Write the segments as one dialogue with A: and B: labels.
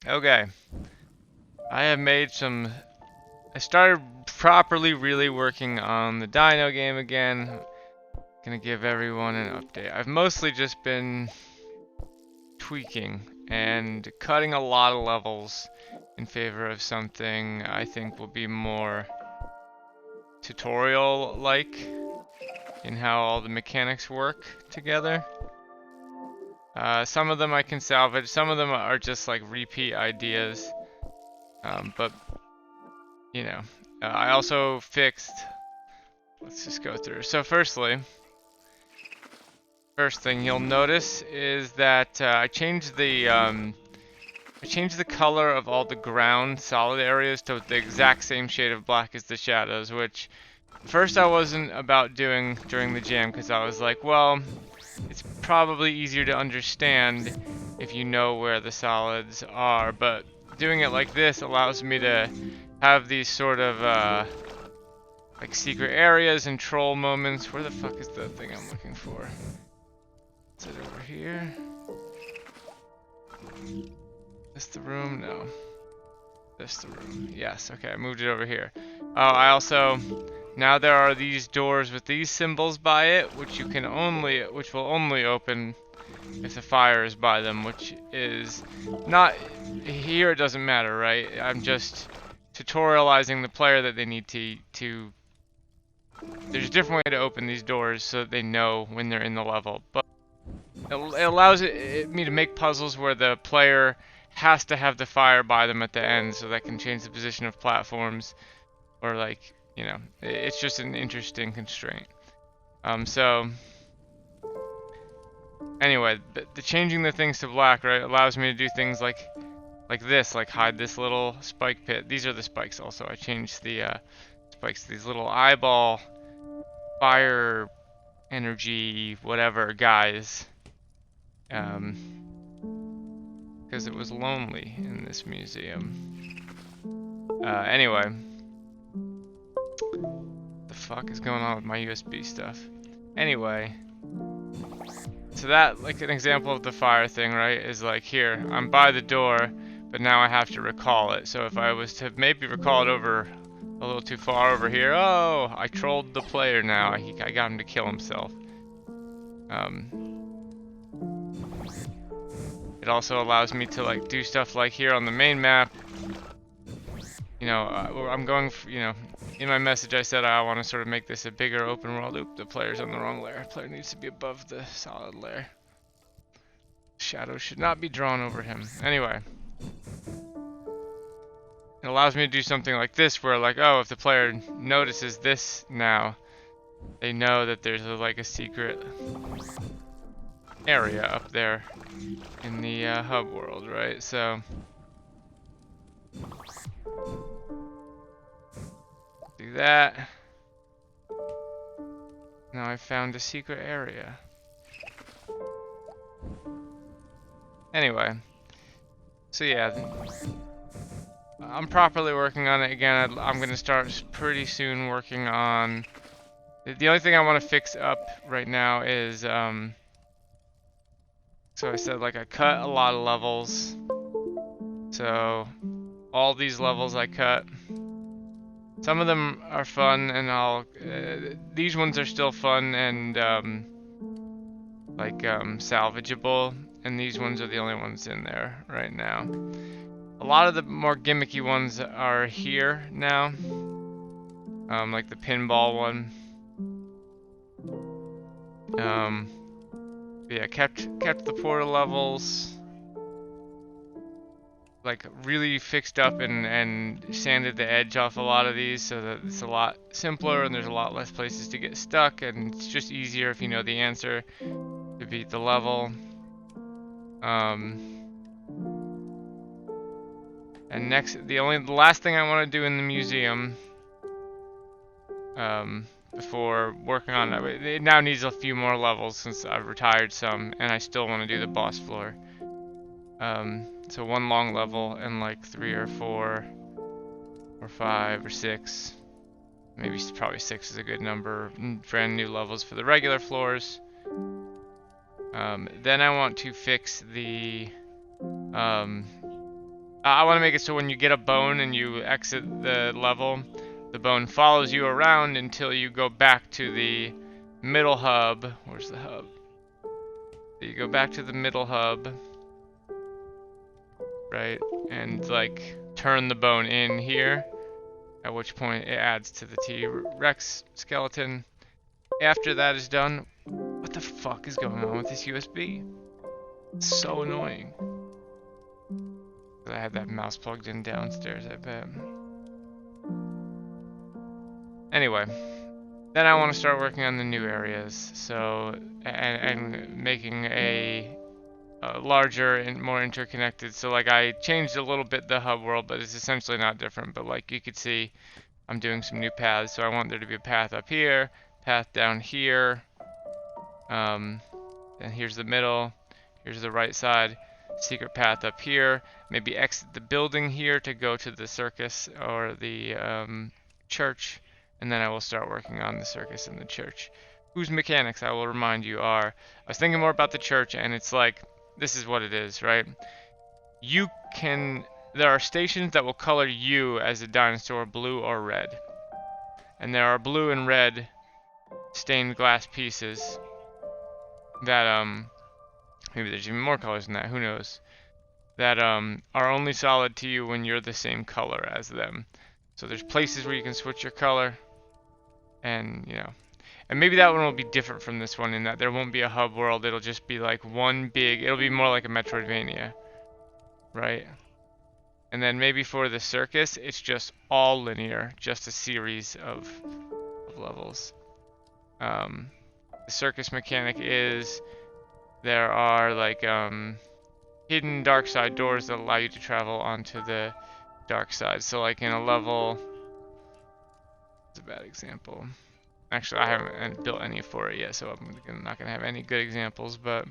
A: Okay, I have made some. I started properly really working on the dino game again. Gonna give everyone an update. I've mostly just been tweaking and cutting a lot of levels in favor of something I think will be more tutorial-like in how all the mechanics work together. Some of them I can salvage, some of them are just like repeat ideas. But, you know, I also fixed, let's just go through. So first thing you'll notice is that I changed the color of all the ground solid areas to the exact same shade of black as the shadows, which first I wasn't about doing during the jam because I was like, well, it's probably easier to understand if you know where the solids are, but doing it like this allows me to have these sort of like secret areas and troll moments. Where the fuck is the thing I'm looking for? Is it over here? This the room? No. This the room. Yes, okay, I moved it over here. Oh, I also, now there are these doors with these symbols by it, which will only open if the fire is by them, which is not, here it doesn't matter, right? I'm just tutorializing the player that they need to there's a different way to open these doors so that they know when they're in the level. But it allows me to make puzzles where the player has to have the fire by them at the end, so that can change the position of platforms, or like, you know, it's just an interesting constraint. So anyway, the changing the things to black, right, allows me to do things like this, like hide this little spike pit. These are the spikes also. I changed the spikes to these little eyeball fire energy whatever guys. Because it was lonely in this museum. Anyway. The fuck is going on with my USB stuff? Anyway. So that, like an example of the fire thing, right, is like here, I'm by the door, but now I have to recall it. So if I was to maybe recall it over a little too far over here, oh, I trolled the player now. I got him to kill himself. It also allows me to like do stuff like here on the main map. You know, I'm going for, you know, in my message I said I want to sort of make this a bigger open world. Oop, the player's on the wrong layer. Player needs to be above the solid layer. Shadows should not be drawn over him. Anyway. It allows me to do something like this where like, oh, if the player notices this now, they know that there's like a secret area up there in the hub world, right? So do that. Now I found a secret area. Anyway, so yeah, I'm properly working on it again. I'm gonna start pretty soon working on. The only thing I want to fix up right now is so I said like I cut a lot of levels. So all these levels I cut. Some of them are fun, and these ones are still fun and salvageable, and these ones are the only ones in there right now. A lot of the more gimmicky ones are here now, like the pinball one. Yeah, kept the portal levels like really fixed up and sanded the edge off a lot of these so that it's a lot simpler and there's a lot less places to get stuck, and it's just easier if you know the answer to beat the level. And next, the last thing I want to do in the museum, before working on it, it now needs a few more levels since I've retired some, and I still want to do the boss floor. So one long level and like 3 or 4 or 5 or 6, maybe probably 6 is a good number, brand new levels for the regular floors. Then I want to fix the I want to make it so when you get a bone and you exit the level, the bone follows you around until you go back to the middle hub. Where's the hub? You go back to the middle hub, right? And like turn the bone in here, at which point it adds to the T-Rex skeleton. After that is done, what the fuck is going on with this USB? It's so annoying. I had that mouse plugged in downstairs, I bet. Anyway, then I want to start working on the new areas. So, and making a larger and more interconnected. So like I changed a little bit the hub world, but it's essentially not different. But like you could see, I'm doing some new paths. So I want there to be a path up here, path down here. And here's the middle. Here's the right side. Secret path up here. Maybe exit the building here to go to the circus or the church. And then I will start working on the circus and the church. Whose mechanics, I will remind you, are... I was thinking more about the church, and it's like, this is what it is, right? You can... There are stations that will color you as a dinosaur blue or red. And there are blue and red stained glass pieces that, maybe there's even more colors than that, who knows? That, are only solid to you when you're the same color as them. So there's places where you can switch your color. And, you know, and maybe that one will be different from this one in that there won't be a hub world. It'll just be like one big, it'll be more like a Metroidvania, right? And then maybe for the circus, it's just all linear, just a series of levels. The circus mechanic is there are like hidden dark side doors that allow you to travel onto the dark side. So like in a level, it's a bad example. Actually, I haven't built any for it yet, so I'm not gonna have any good examples, but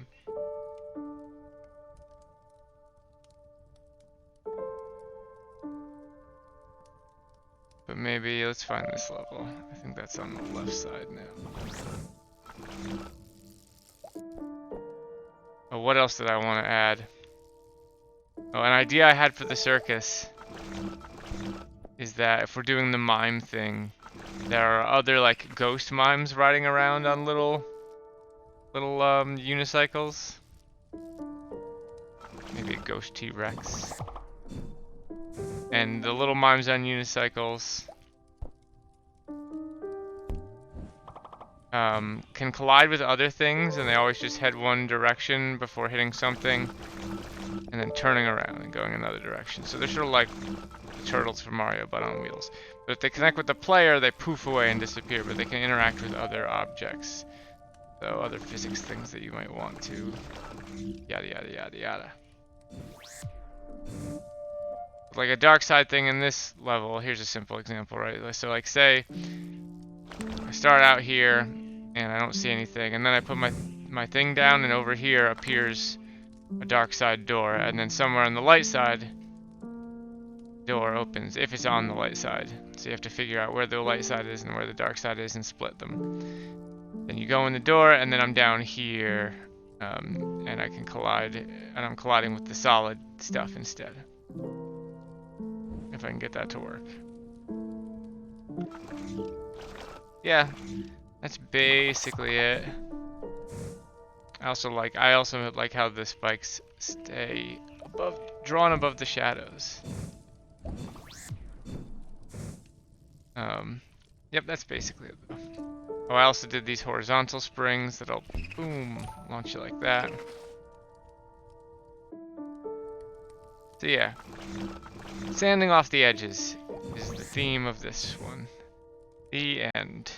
A: maybe let's find this level. I think that's on the left side now. Oh, what else did I want to add? Oh, an idea I had for the circus is that if we're doing the mime thing, there are other like ghost mimes riding around on little unicycles. Maybe a ghost T-Rex. And the little mimes on unicycles can collide with other things, and they always just head one direction before hitting something, and then turning around and going another direction. So they're sort of like the turtles from Mario, but on wheels. But if they connect with the player, they poof away and disappear, but they can interact with other objects. So other physics things that you might want to, yada yada yada yada. Like a dark side thing in this level, here's a simple example, right? So like say, I start out here, and I don't see anything, and then I put my thing down, and over here appears a dark side door, and then somewhere on the light side, door opens, if it's on the light side. So you have to figure out where the light side is and where the dark side is and split them. Then you go in the door, and then I'm down here, and I can collide, and I'm colliding with the solid stuff instead. If I can get that to work. Yeah, that's basically it. I also like how the spikes stay drawn above the shadows. Yep, that's basically it though. Oh, I also did these horizontal springs that'll, boom, launch you like that. So yeah, sanding off the edges is the theme of this one. The end.